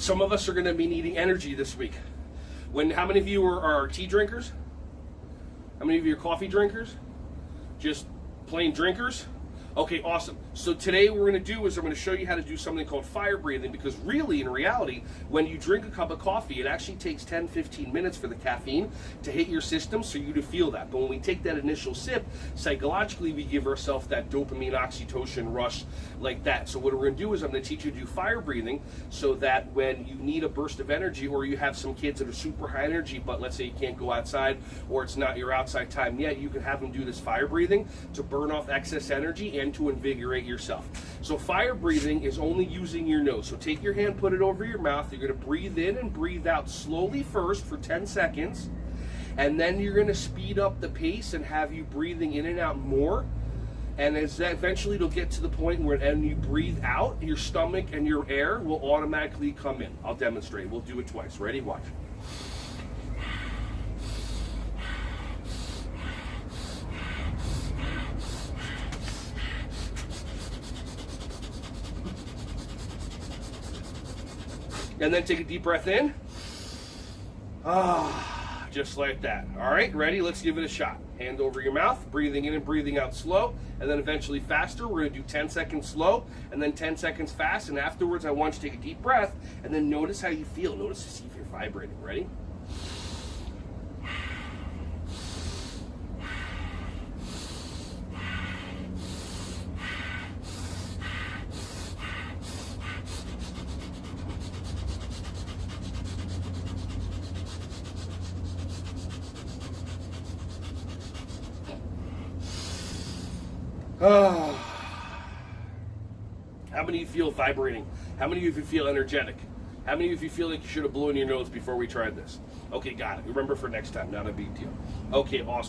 Some of us are going to be needing energy this week. How many of you are tea drinkers? How many of you are coffee drinkers? Just plain drinkers? Okay, awesome. So today what we're going to do is I'm going to show you how to do something called fire breathing, because really, in reality, when you drink a cup of coffee, it actually takes 10-15 minutes for the caffeine to hit your system so you to feel that. But when we take that initial sip, psychologically we give ourselves that dopamine, oxytocin rush like that. So what we're going to do is I'm going to teach you to do fire breathing so that when you need a burst of energy, or you have some kids that are super high energy, but let's say you can't go outside or it's not your outside time yet, you can have them do this fire breathing to burn off excess energy and to invigorate yourself. So fire breathing is only using your nose. So take your hand, put it over your mouth. You're going to breathe in and breathe out slowly first for 10 seconds. And then you're going to speed up the pace and have you breathing in and out more. And as that, eventually it'll get to the point where when you breathe out, your stomach and your air will automatically come in. I'll demonstrate. We'll do it twice. Ready? Watch. And then take a deep breath in. Just like that. All right, ready? Let's give it a shot. Hand over your mouth, breathing in and breathing out slow, and then eventually faster. We're going to do 10 seconds slow, and then 10 seconds fast, and afterwards I want you to take a deep breath, and then notice how you feel. Notice to see if you're vibrating. Ready? How many of you feel vibrating? How many of you feel energetic? How many of you feel like you should have blown your nose before we tried this? Okay, got it. Remember for next time, not a big deal. Okay, awesome.